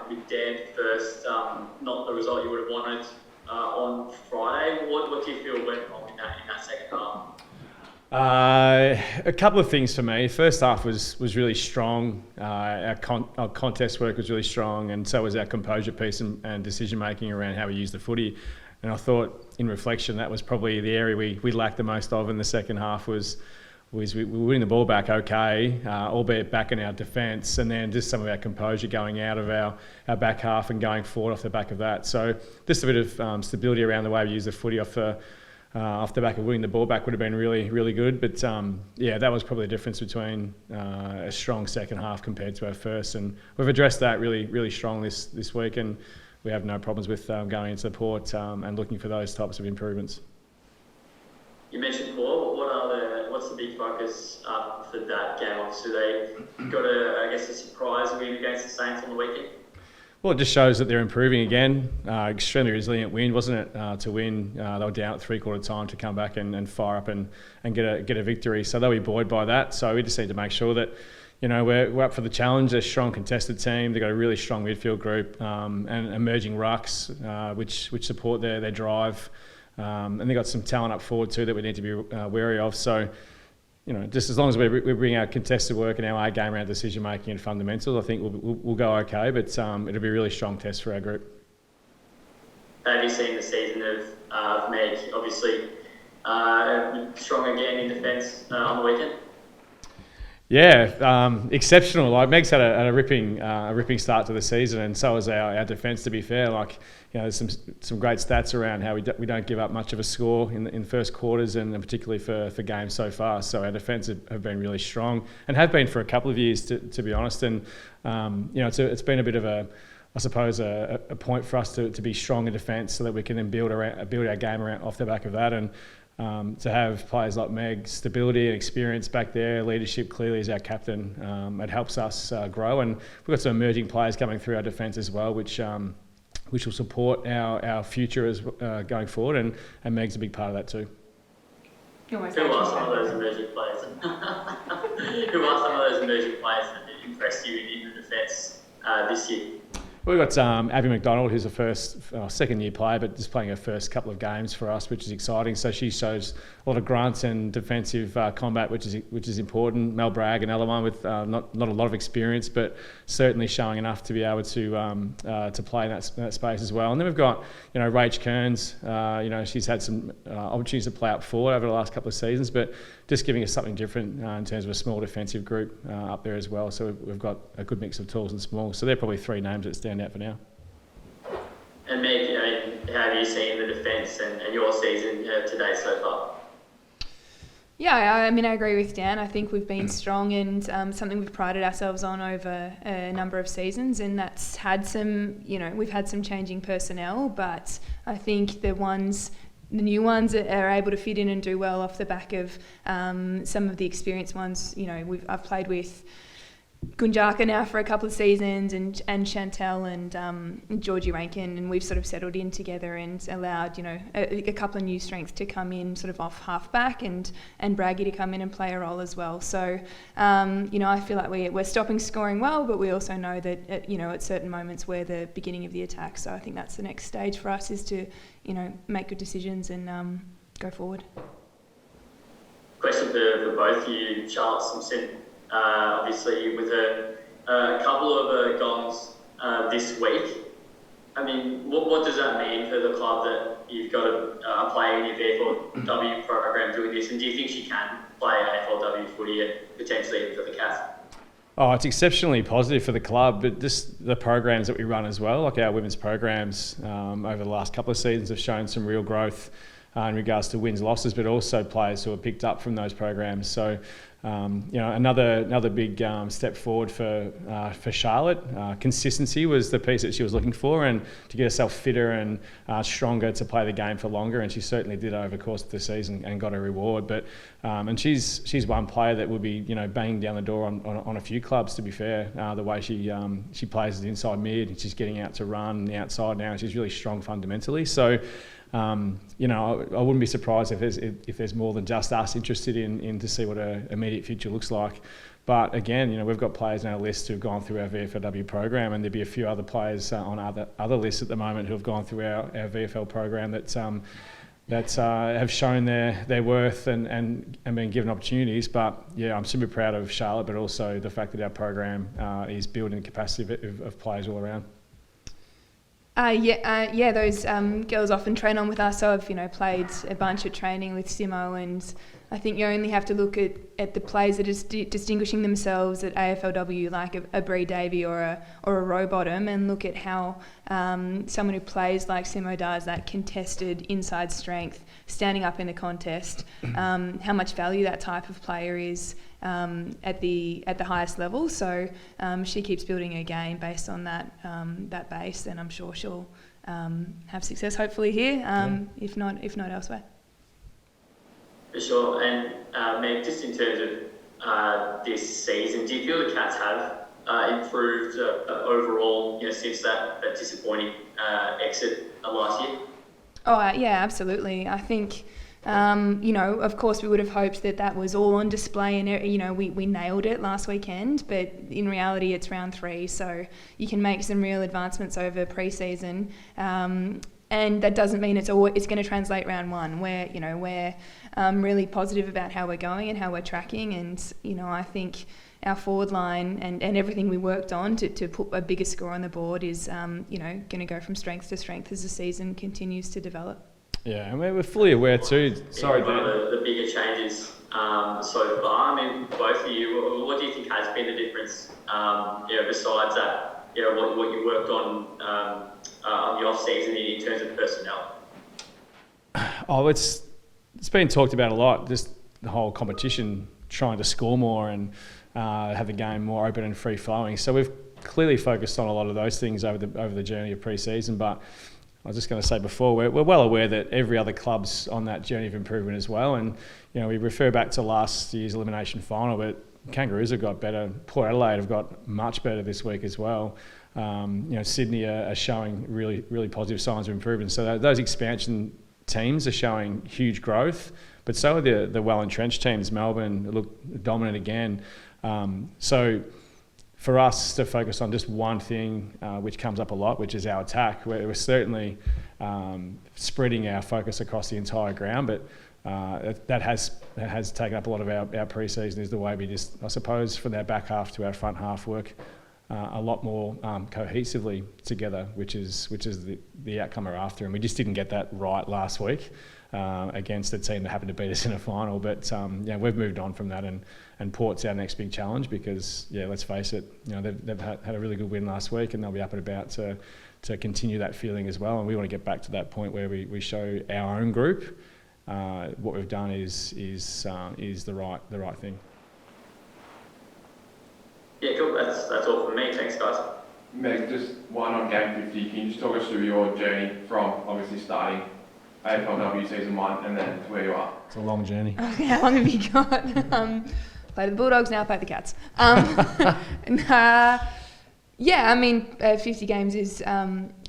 with Dan first, not the result you would have wanted on Friday. What do you feel went wrong in that second half? A couple of things for me. First half was really strong. Our contest work was really strong, and so was our composure piece and decision making around how we use the footy. And I thought, in reflection, that was probably the area we lacked the most of in the second half. Was we were winning the ball back okay, albeit back in our defence, and then just some of our composure going out of our back half and going forward off the back of that. So just a bit of stability around the way we use the footy off the back of winning the ball back would have been really, really good. But that was probably the difference between a strong second half compared to our first. And we've addressed that really, really strong this week, and we have no problems with going into the Port and looking for those types of improvements. You mentioned Port. What's the big focus for that game? Obviously, they got a surprise win against the Saints on the weekend. Well, it just shows that they're improving again. Extremely resilient win, wasn't it? To win, they were down at three-quarter time to come back and fire up and get a victory. So they'll be buoyed by that. So we just need to make sure that we're up for the challenge. They're a strong contested team. They've got a really strong midfield group and emerging rucks, which support their drive. And they've got some talent up forward too that we need to be wary of. So, just as long as we bring our contested work and our A game around decision making and fundamentals, I think we'll go okay. But it'll be a really strong test for our group. Have you seen the season of Meg? Obviously, strong again in defence on the weekend. Yeah, exceptional. Like Meg's had a ripping start to the season, and so has our defence. To be fair, there's some great stats around how we don't give up much of a score in first quarters, and particularly for games so far. So our defence have been really strong, and have been for a couple of years, to be honest. And it's been a bit of a point for us to be strong in defence, so that we can then build our game around off the back of that. And to have players like Meg, stability and experience back there, leadership clearly as our captain, it helps us grow. And we've got some emerging players coming through our defence as well, which will support our future as going forward. And Meg's a big part of that too. Who are some of those emerging players? Who are some of those emerging players that impressed you in the defence this year? We've got Viva McDonald, who's a second-year player, but just playing her first couple of games for us, which is exciting. So she shows a lot of grunt and defensive combat, which is important. Mel Bragg, another one with not a lot of experience, but certainly showing enough to be able to play in that space as well. And then we've got Rach Kearns. She's had some opportunities to play up forward over the last couple of seasons, but just giving us something different in terms of a small defensive group up there as well. So we've got a good mix of tools and small. So they're probably three names that stand out for now. And Meg, how have you seen the defence and your season to date so far? Yeah, I agree with Dan. I think we've been strong and something we've prided ourselves on over a number of seasons, and that's had some, we've had some changing personnel, but I think the new ones are able to fit in and do well off the back of some of the experienced ones. I've played with Gunjaka now for a couple of seasons, and Chantel and Georgie Rankin, and we've sort of settled in together and allowed a couple of new strengths to come in sort of off half back, and Braggy to come in and play a role as well. So I feel like we're stopping scoring well, but we also know that at certain moments we're the beginning of the attack. So I think that's the next stage for us, is to make good decisions and go forward. Question for both you, Charlotte Simpson. Obviously, with a couple of gongs this week. What does that mean for the club that you've got a player in your VFLW program doing this? And do you think she can play AFLW footy potentially for the Cats? Oh, it's exceptionally positive for the club, but just the programs that we run as well, like our women's programs over the last couple of seasons have shown some real growth in regards to wins, losses, but also players who are picked up from those programs. So, another big step forward for Charlotte. Consistency was the piece that she was looking for, and to get herself fitter and stronger to play the game for longer. And she certainly did over the course of the season and got a reward. But and she's one player that will be banging down the door on a few clubs. To be fair, the way she plays as the inside mid, she's getting out to run the outside now. She's really strong fundamentally. So. I wouldn't be surprised if there's more than just us interested in to see what her immediate future looks like. But again, we've got players on our list who've gone through our VFLW program, and there'd be a few other players on other lists at the moment who have gone through our VFL program that have shown their worth and been given opportunities. But yeah, I'm super proud of Charlotte, but also the fact that our program is building the capacity of players all around. Those girls often train on with us. So I've played a bunch of training with Simo, and I think you only have to look at the players that are distinguishing themselves at AFLW, like a Bree Davey or a Rowbottom, and look at how someone who plays like Simo does, that contested inside strength, standing up in a contest, how much value that type of player is at the highest level. So she keeps building her game based on that base, and I'm sure she'll have success hopefully here, if not elsewhere. For sure. And Meg, just in terms of this season, do you feel the Cats have improved overall, since that disappointing exit last year? Oh, yeah, absolutely. I think, of course we would have hoped that was all on display and, we nailed it last weekend, but in reality it's round 3, so you can make some real advancements over pre-season. And that doesn't mean it's going to translate round 1. We're really positive about how we're going and how we're tracking, and I think our forward line and everything we worked on to put a bigger score on the board is going to go from strength to strength as the season continues to develop. Yeah, and we're fully aware too. Sorry, one of the bigger changes so far. I mean, both of you, what do you think has been the difference? Besides that, what you worked on the off season in terms of personnel. Oh, it's been talked about a lot. Just the whole competition, trying to score more and have the game more open and free flowing. So we've clearly focused on a lot of those things over the journey of pre-season. But I was just going to say before, we're well aware that every other club's on that journey of improvement as well. And we refer back to last year's elimination final, but Kangaroos have got better. Port Adelaide have got much better this week as well. Sydney are showing really, really positive signs of improvement. So those expansion teams are showing huge growth, but so are the well-entrenched teams. Melbourne look dominant again. So for us to focus on just one thing, which comes up a lot, which is our attack, we're certainly spreading our focus across the entire ground, but that has taken up a lot of our pre-season, is the way we just, I suppose, from our back half to our front half work a lot more cohesively together, which is the outcome we're after. And we just didn't get that right last week against a team that happened to beat us in a final. But we've moved on from that, and Port's our next big challenge because, let's face it, they've had a really good win last week, and they'll be up and about to continue that feeling as well. And we want to get back to that point where we show our own group what we've done is the right thing. Yeah, cool. That's all from me. Thanks, guys. Meg, just one on Game 50. Can you just talk us through your journey from obviously starting AFLW season 1 and then to where you are? It's a long journey. Okay, how long have you got? Play the Bulldogs, now play the Cats. 50 games is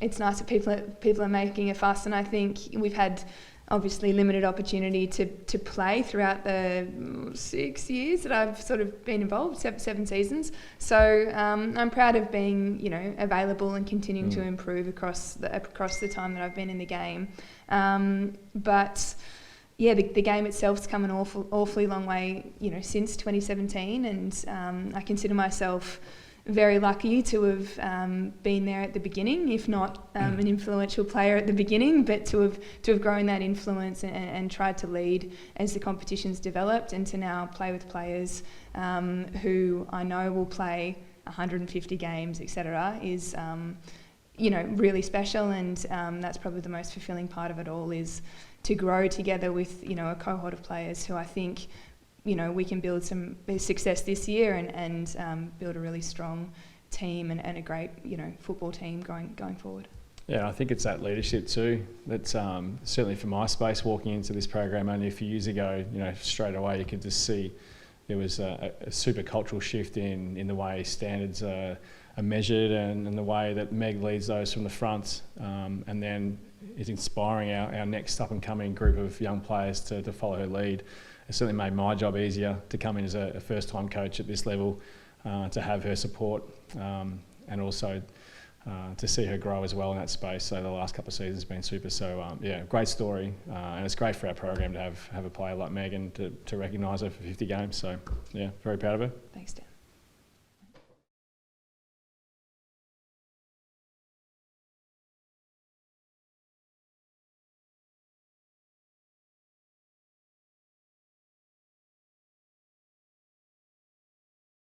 it's nice that people are making a fuss, and I think we've had obviously limited opportunity to play throughout the 6 years that I've sort of been involved, seven seasons. So I'm proud of being, available and continuing to improve across the time that I've been in the game. But yeah, the game itself's come an awfully long way, since 2017, and I consider myself very lucky to have been there at the beginning, if not an influential player at the beginning, but to have grown that influence and tried to lead as the competition's developed, and to now play with players who I know will play 150 games, etc., is really special, and that's probably the most fulfilling part of it all, is to grow together with a cohort of players who I think we can build some success this year and build a really strong team and a great, football team going forward. Yeah, I think it's that leadership too. That's certainly for my space, walking into this program only a few years ago, straight away you could just see there was a super cultural shift in the way standards are measured and the way that Meg leads those from the front, and then is inspiring our next up and coming group of young players to follow her lead. it certainly made my job easier to come in as a first-time coach at this level, to have her support, and also to see her grow as well in that space. So the last couple of seasons have been super. So yeah, great story, and it's great for our program to have a player like Megan to recognise her for 50 games. So yeah, very proud of her. Thanks, Dan.